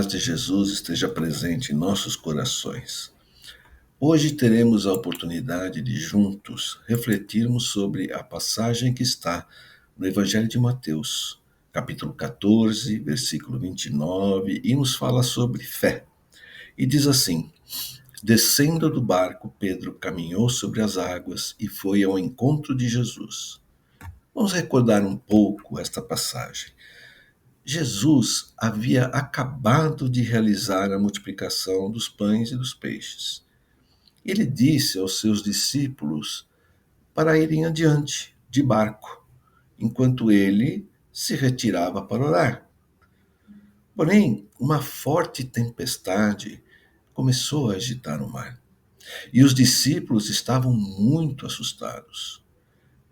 paz de Jesus esteja presente em nossos corações. Hoje teremos a oportunidade de juntos refletirmos sobre a passagem que está no Evangelho de Mateus, capítulo 14, versículo 29, e nos fala sobre fé. E diz assim: descendo do barco, Pedro caminhou sobre as águas e foi ao encontro de Jesus. Vamos recordar um pouco esta passagem. Jesus havia acabado de realizar a multiplicação dos pães e dos peixes. Ele disse aos seus discípulos para irem adiante, de barco, enquanto ele se retirava para orar. Porém, uma forte tempestade começou a agitar o mar, e os discípulos estavam muito assustados.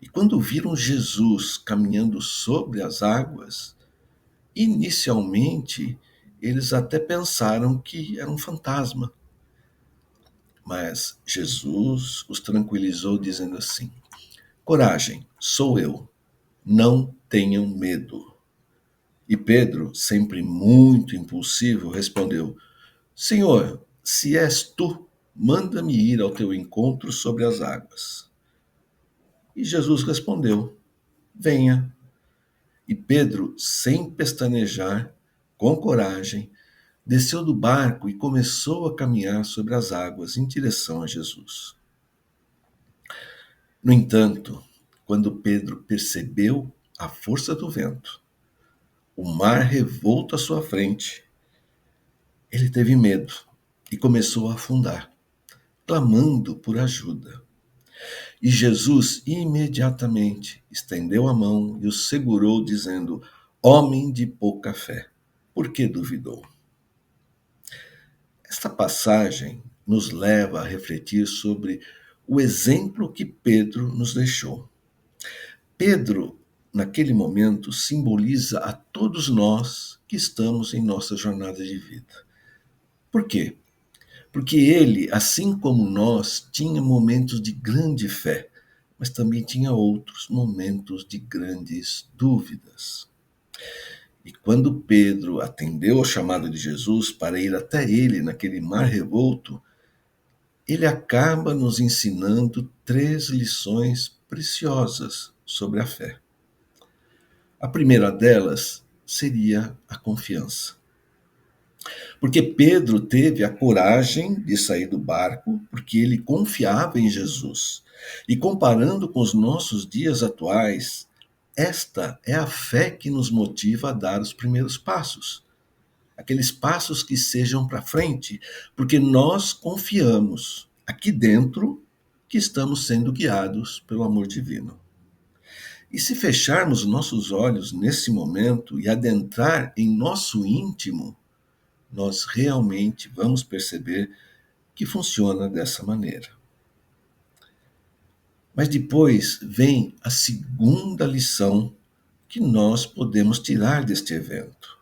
E quando viram Jesus caminhando sobre as águas, inicialmente, eles até pensaram que era um fantasma, mas Jesus os tranquilizou dizendo assim: coragem, sou eu, não tenham medo. E Pedro, sempre muito impulsivo, respondeu: Senhor, se és tu, manda-me ir ao teu encontro sobre as águas. E Jesus respondeu: venha. E Pedro, sem pestanejar, com coragem, desceu do barco e começou a caminhar sobre as águas em direção a Jesus. No entanto, quando Pedro percebeu a força do vento, o mar revolto à sua frente, ele teve medo e começou a afundar, clamando por ajuda. E Jesus imediatamente estendeu a mão e o segurou, dizendo: homem de pouca fé, por que duvidou? Esta passagem nos leva a refletir sobre o exemplo que Pedro nos deixou. Pedro, naquele momento, simboliza a todos nós que estamos em nossa jornada de vida. Por quê? Porque ele, assim como nós, tinha momentos de grande fé, mas também tinha outros momentos de grandes dúvidas. E quando Pedro atendeu ao chamado de Jesus para ir até ele naquele mar revolto, ele acaba nos ensinando 3 lições preciosas sobre a fé. A primeira delas seria a confiança. Porque Pedro teve a coragem de sair do barco porque ele confiava em Jesus. E comparando com os nossos dias atuais, esta é a fé que nos motiva a dar os primeiros passos. Aqueles passos que sejam para frente, porque nós confiamos aqui dentro que estamos sendo guiados pelo amor divino. E se fecharmos nossos olhos nesse momento e adentrar em nosso íntimo, nós realmente vamos perceber que funciona dessa maneira. Mas depois vem a segunda lição que nós podemos tirar deste evento: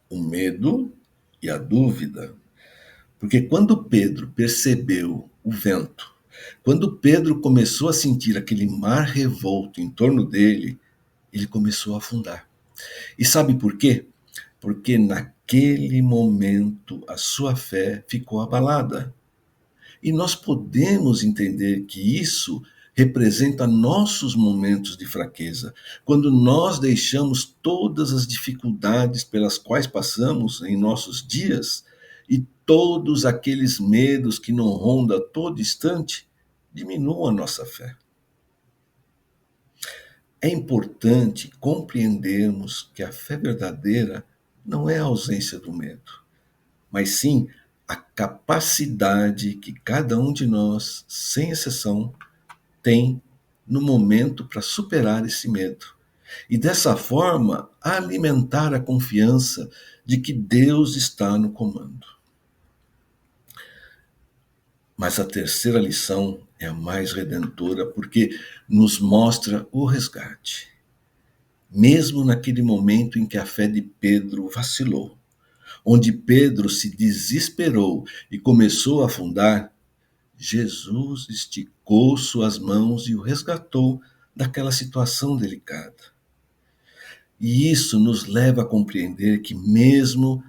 o medo e a dúvida. Porque quando Pedro percebeu o vento, quando Pedro começou a sentir aquele mar revolto em torno dele, ele começou a afundar. E sabe por quê? Porque naquele momento a sua fé ficou abalada. E nós podemos entender que isso representa nossos momentos de fraqueza, quando nós deixamos todas as dificuldades pelas quais passamos em nossos dias e todos aqueles medos que não rondam a todo instante diminuam a nossa fé. É importante compreendermos que a fé verdadeira não é a ausência do medo, mas sim a capacidade que cada um de nós, sem exceção, tem no momento para superar esse medo. E dessa forma, alimentar a confiança de que Deus está no comando. Mas a terceira lição é a mais redentora, porque nos mostra o resgate. Mesmo naquele momento em que a fé de Pedro vacilou, onde Pedro se desesperou e começou a afundar, Jesus esticou suas mãos e o resgatou daquela situação delicada. E isso nos leva a compreender que mesmo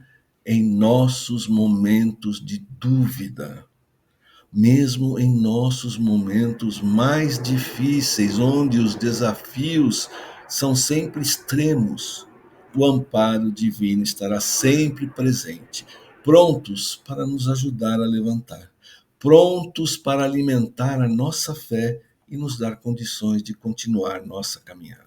em nossos momentos de dúvida, mesmo em nossos momentos mais difíceis, onde os desafios são sempre extremos, o amparo divino estará sempre presente, prontos para nos ajudar a levantar, prontos para alimentar a nossa fé e nos dar condições de continuar nossa caminhada.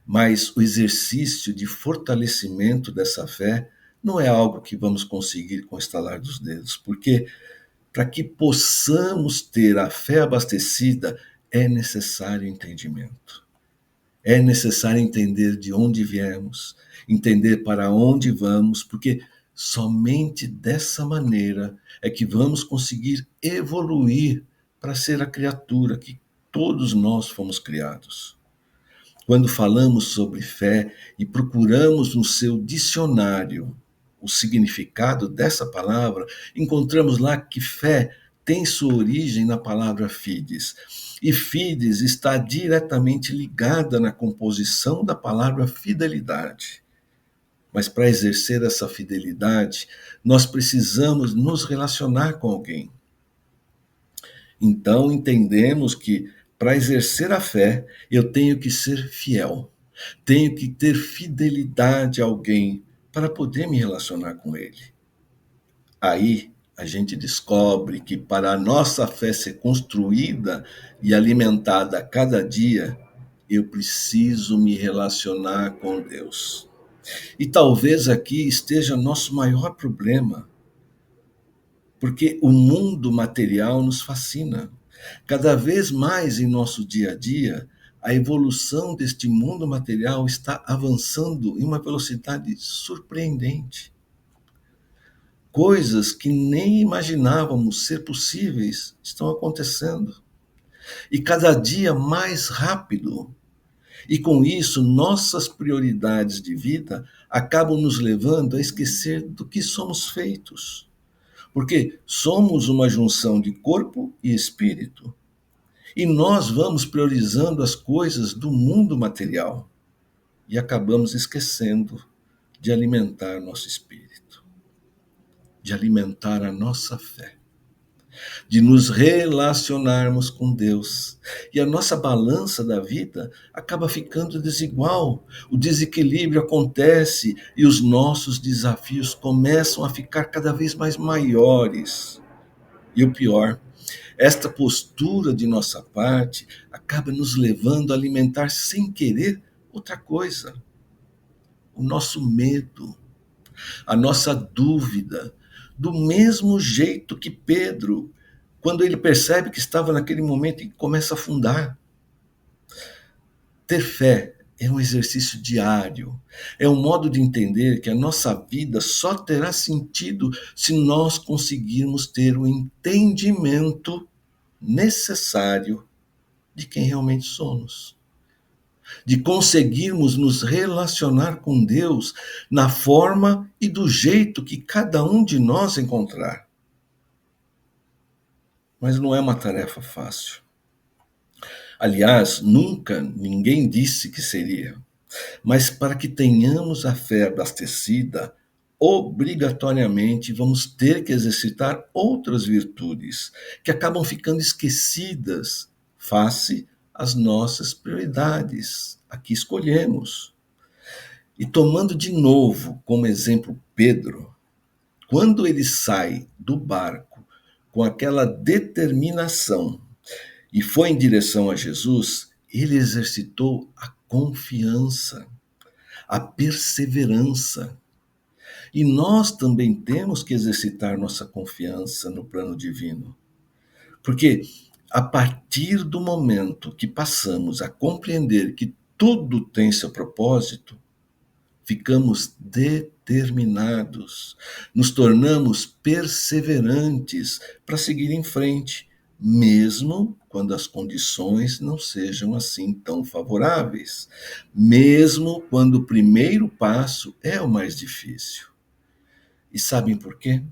Mas o exercício de fortalecimento dessa fé não é algo que vamos conseguir com o estalar dos dedos, porque para que possamos ter a fé abastecida, é necessário entendimento. É necessário entender de onde viemos, entender para onde vamos, porque somente dessa maneira é que vamos conseguir evoluir para ser a criatura que todos nós fomos criados. Quando falamos sobre fé e procuramos no seu dicionário o significado dessa palavra, encontramos lá que fé tem sua origem na palavra fides. E fides está diretamente ligada na composição da palavra fidelidade. Mas para exercer essa fidelidade, nós precisamos nos relacionar com alguém. Então entendemos que para exercer a fé, eu tenho que ser fiel, tenho que ter fidelidade a alguém para poder me relacionar com ele. Aí a gente descobre que para a nossa fé ser construída e alimentada a cada dia, eu preciso me relacionar com Deus. E talvez aqui esteja nosso maior problema, porque o mundo material nos fascina. Cada vez mais em nosso dia a dia, a evolução deste mundo material está avançando em uma velocidade surpreendente. Coisas que nem imaginávamos ser possíveis estão acontecendo. E cada dia mais rápido. E com isso, nossas prioridades de vida acabam nos levando a esquecer do que somos feitos. Porque somos uma junção de corpo e espírito. E nós vamos priorizando as coisas do mundo material e acabamos esquecendo de alimentar nosso espírito, de alimentar a nossa fé, de nos relacionarmos com Deus. E a nossa balança da vida acaba ficando desigual. O desequilíbrio acontece e os nossos desafios começam a ficar cada vez mais maiores. E o pior, esta postura de nossa parte acaba nos levando a alimentar sem querer outra coisa. O nosso medo, a nossa dúvida, do mesmo jeito que Pedro, quando ele percebe que estava naquele momento e começa a afundar. Ter fé é um exercício diário, é um modo de entender que a nossa vida só terá sentido se nós conseguirmos ter o entendimento necessário de quem realmente somos, de conseguirmos nos relacionar com Deus na forma e do jeito que cada um de nós encontrar. Mas não é uma tarefa fácil. Aliás, nunca ninguém disse que seria. Mas para que tenhamos a fé abastecida, obrigatoriamente vamos ter que exercitar outras virtudes que acabam ficando esquecidas face às nossas prioridades, a que escolhemos. E tomando de novo como exemplo Pedro, quando ele sai do barco com aquela determinação e foi em direção a Jesus, ele exercitou a confiança, a perseverança. E nós também temos que exercitar nossa confiança no plano divino. Porque a partir do momento que passamos a compreender que tudo tem seu propósito, ficamos determinados, nos tornamos perseverantes para seguir em frente, mesmo quando as condições não sejam assim tão favoráveis, mesmo quando o primeiro passo é o mais difícil. E sabem por quê?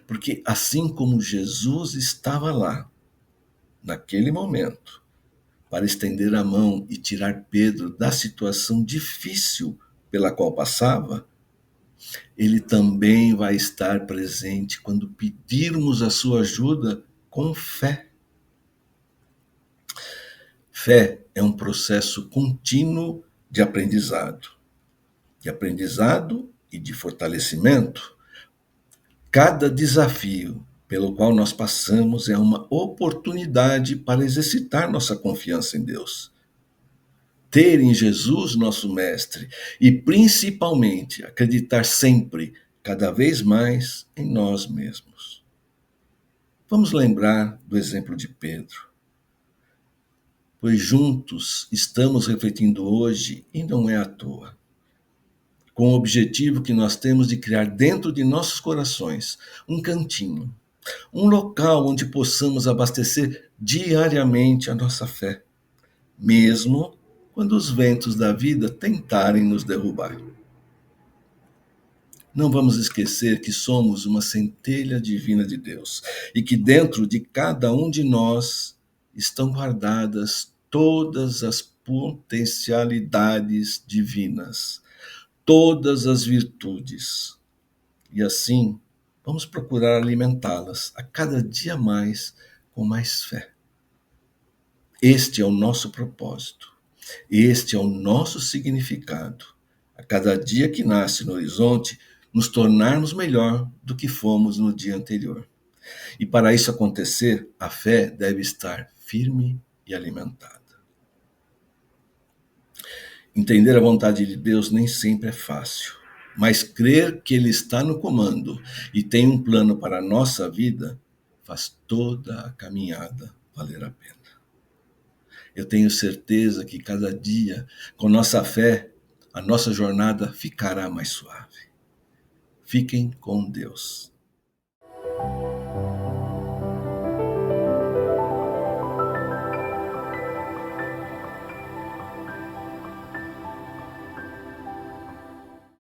Porque assim como Jesus estava lá, naquele momento, para estender a mão e tirar Pedro da situação difícil pela qual passava, Ele também vai estar presente quando pedirmos a sua ajuda com fé. Fé é um processo contínuo de aprendizado e de fortalecimento. Cada desafio pelo qual nós passamos é uma oportunidade para exercitar nossa confiança em Deus, ter em Jesus, nosso Mestre, e principalmente acreditar sempre, cada vez mais, em nós mesmos. Vamos lembrar do exemplo de Pedro, pois juntos estamos refletindo hoje e não é à toa, com o objetivo que nós temos de criar dentro de nossos corações um cantinho, um local onde possamos abastecer diariamente a nossa fé, mesmo quando os ventos da vida tentarem nos derrubar. Não vamos esquecer que somos uma centelha divina de Deus e que dentro de cada um de nós estão guardadas todas as potencialidades divinas, todas as virtudes. E assim, vamos procurar alimentá-las a cada dia mais com mais fé. Este é o nosso propósito. Este é o nosso significado. A cada dia que nasce no horizonte, nos tornarmos melhor do que fomos no dia anterior. E para isso acontecer, a fé deve estar firme e alimentada. Entender a vontade de Deus nem sempre é fácil, mas crer que Ele está no comando e tem um plano para a nossa vida faz toda a caminhada valer a pena. Eu tenho certeza que cada dia, com nossa fé, a nossa jornada ficará mais suave. Fiquem com Deus.